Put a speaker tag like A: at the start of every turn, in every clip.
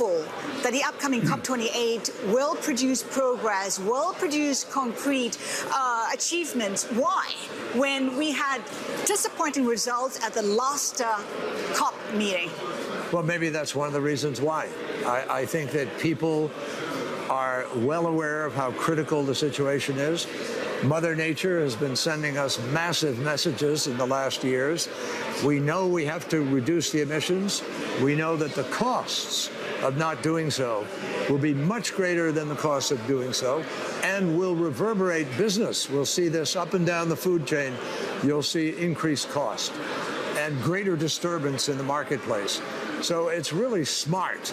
A: hopeful that the upcoming COP28 will produce progress, will produce concrete achievements. Why? When we had disappointing results at the last COP meeting.
B: Well, maybe that's one of the reasons why. I think that people are well aware of how critical the situation is. Mother Nature has been sending us massive messages in the last years. We know we have to reduce the emissions. We know that the costs of not doing so will be much greater than the cost of doing so, and will reverberate business. We'll see this up and down the food chain. You'll see increased cost and greater disturbance in the marketplace. So it's really smart,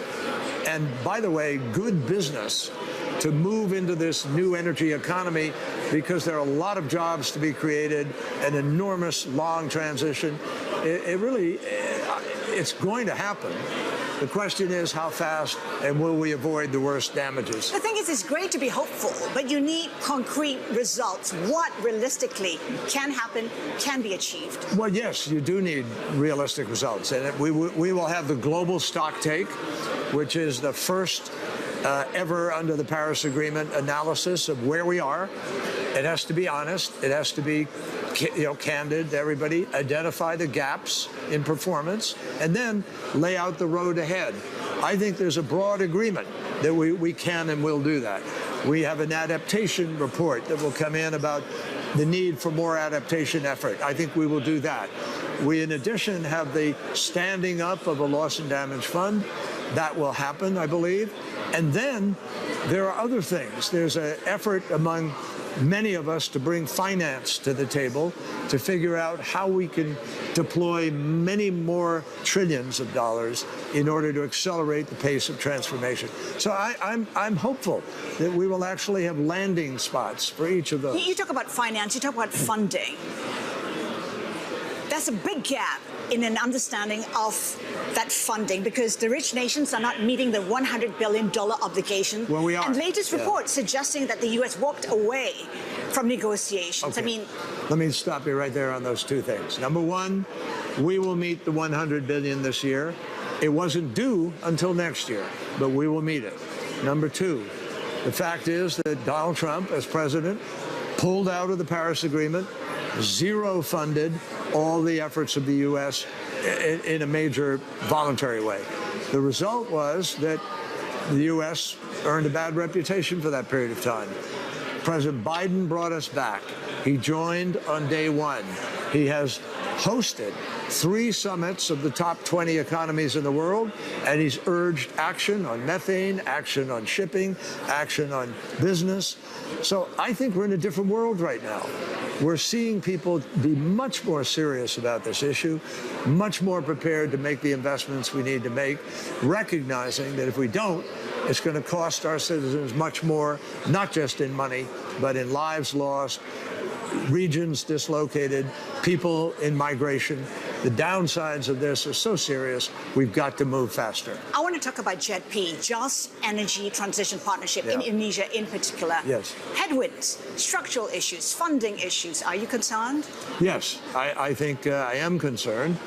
B: and by the way, good business to move into this new energy economy, because there are a lot of jobs to be created, an enormous long transition. It's going to happen. The question is how fast, and will we avoid the worst damages?
A: The thing is, it's great to be hopeful, but you need concrete results. What realistically can happen, can be achieved?
B: Well, yes, you do need realistic results. And we will have the global stocktake, which is the first ever under the Paris Agreement analysis of where we are. It has to be honest. It has to be candid to everybody, identify the gaps in performance, and then lay out the road ahead. I think there's a broad agreement that we can and will do that. We have an adaptation report that will come in about the need for more adaptation effort. I think we will do that. We, in addition, have the standing up of a loss and damage fund. That will happen, I believe. And then there are other things. There's an effort among many of us to bring finance to the table to figure out how we can deploy many more trillions of dollars in order to accelerate the pace of transformation. So I'm hopeful that we will actually have landing spots for each of those.
A: You talk about finance, you talk about funding. There's a big gap in an understanding of that funding, because the rich nations are not meeting the $100 billion obligation.
B: Well, we are.
A: And latest report suggesting that the U.S. walked away from negotiations.
B: Okay.
A: I mean,
B: let me stop you right there on those two things. Number one, we will meet the $100 billion this year. It wasn't due until next year, but we will meet it. Number two, the fact is that Donald Trump, as president, pulled out of the Paris Agreement, zero funded all the efforts of the U.S. in a major voluntary way. The result was that the U.S. earned a bad reputation for that period of time. President Biden brought us back. He joined on day one. He has hosted 3 summits of the top 20 economies in the world, and he's urged action on methane, action on shipping, action on business. So I think we're in a different world right now. We're seeing people be much more serious about this issue, much more prepared to make the investments we need to make, recognizing that if we don't, it's going to cost our citizens much more, not just in money, but in lives lost, regions dislocated, people in migration. The downsides of this are so serious, we've got to move faster.
A: I want to talk about JETP, Just Energy Transition Partnership, in Indonesia in particular.
B: Yes.
A: Headwinds, structural issues, funding issues. Are you concerned?
B: Yes, I think I am concerned.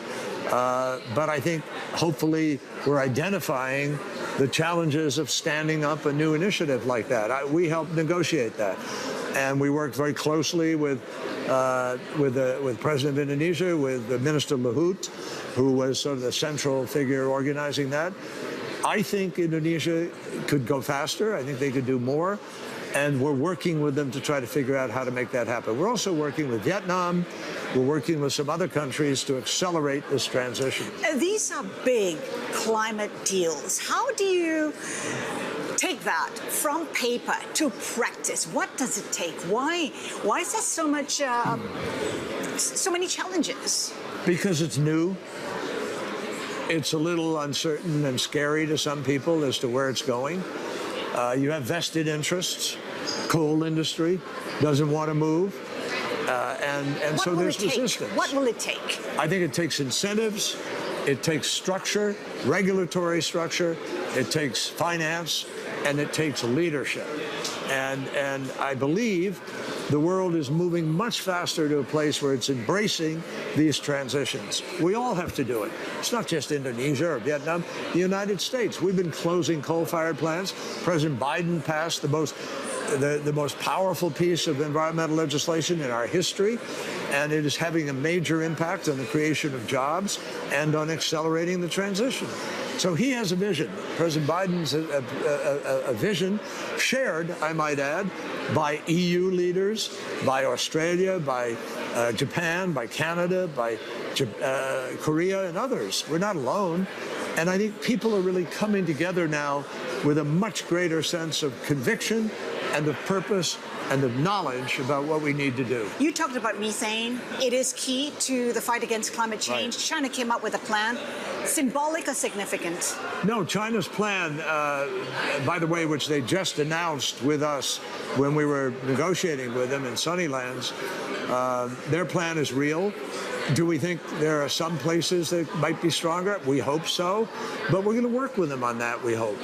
B: But I think hopefully we're identifying the challenges of standing up a new initiative like that. We helped negotiate that. And we worked very closely with President of Indonesia, with Minister Luhut, who was sort of the central figure organizing that. I think Indonesia could go faster. I think they could do more. And we're working with them to try to figure out how to make that happen. We're also working with Vietnam. We're working with some other countries to accelerate this transition.
A: These are big climate deals. How do you take that from paper to practice? What does it take? Why is there so much, so many challenges?
B: Because it's new. It's a little uncertain and scary to some people as to where it's going. You have vested interests. Coal industry doesn't want to move. And so there's resistance.
A: What will it take?
B: I think it takes incentives. It takes structure, regulatory structure. It takes finance. and it takes leadership. And I believe the world is moving much faster to a place where it's embracing these transitions. We all have to do it. It's not just Indonesia or Vietnam. The United States, we've been closing coal-fired plants. President Biden passed the most powerful piece of environmental legislation in our history, and it is having a major impact on the creation of jobs and on accelerating the transition. So he has a vision. President Biden's a vision shared, I might add, by EU leaders, by Australia, by Japan, by Canada, by Korea, and others. We're not alone. And I think people are really coming together now with a much greater sense of conviction and of purpose and of knowledge about what we need to do.
A: You talked about methane. It is key to the fight against climate change.
B: Right.
A: China came up with a plan. Symbolic or significant?
B: No, China's plan, by the way, which they just announced with us when we were negotiating with them in Sunnylands, their plan is real. Do we think there are some places that might be stronger? We hope so. But we're going to work with them on that, we hope.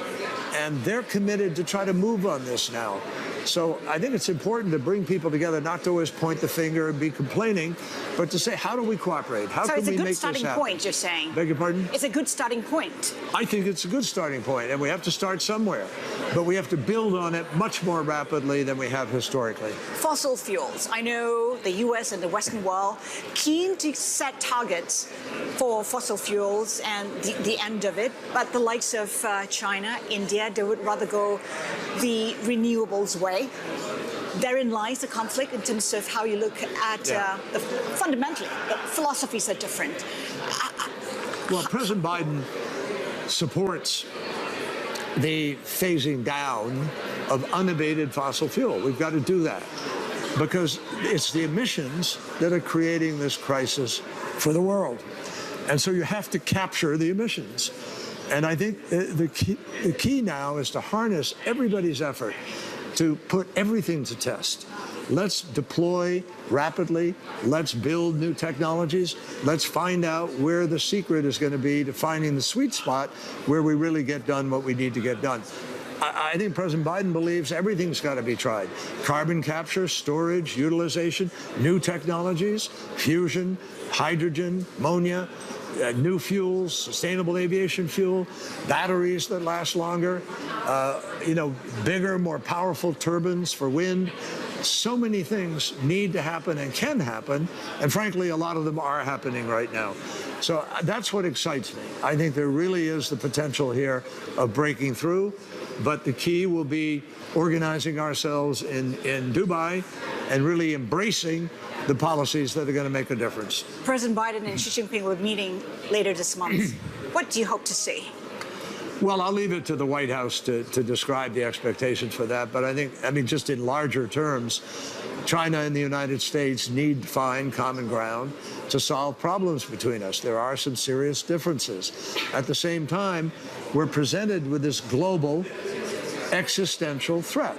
B: And they're committed to try to move on this now. So I think it's important to bring people together, not to always point the finger and be complaining, but to say, how do we cooperate? How can we make this happen?
A: So it's a good starting point, you're saying?
B: Beg your pardon?
A: It's a good starting point.
B: I think it's a good starting point, and we have to start somewhere. But we have to build on it much more rapidly than we have historically.
A: Fossil fuels. I know the U.S. and the Western world keen to set targets for fossil fuels and the end of it, but the likes of China, India, they would rather go the renewables way. Therein lies the conflict in terms of how you look at fundamentally, the philosophies are different.
B: Well, President Biden supports the phasing down of unabated fossil fuel. We've got to do that because it's the emissions that are creating this crisis for the world. And so you have to capture the emissions. And I think the key now is to harness everybody's effort to put everything to test. Let's deploy rapidly. Let's build new technologies. Let's find out where the secret is going to be to finding the sweet spot where we really get done what we need to get done. I think President Biden believes everything's got to be tried. Carbon capture, storage, utilization, new technologies, fusion, hydrogen, ammonia, new fuels, sustainable aviation fuel, batteries that last longer, bigger, more powerful turbines for wind. So many things need to happen and can happen, and frankly, a lot of them are happening right now. So that's what excites me. I think there really is the potential here of breaking through, but the key will be organizing ourselves in Dubai and really embracing the policies that are going to make a difference.
A: President Biden and Xi Jinping will be meeting later this month. What do you hope to see?
B: Well, I'll leave it to the White House to describe the expectations for that. But I mean, just in larger terms, China and the United States need to find common ground to solve problems between us. There are some serious differences. At the same time, we're presented with this global existential threat.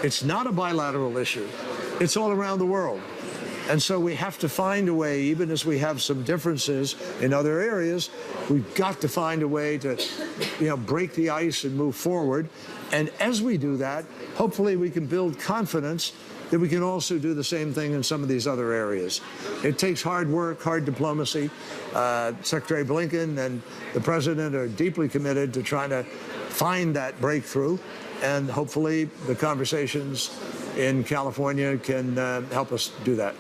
B: It's not a bilateral issue. It's all around the world. And so we have to find a way, even as we have some differences in other areas, we've got to find a way to, break the ice and move forward. And as we do that, hopefully we can build confidence that we can also do the same thing in some of these other areas. It takes hard work, hard diplomacy. Secretary Blinken and the president are deeply committed to trying to find that breakthrough. And hopefully the conversations in California can help us do that.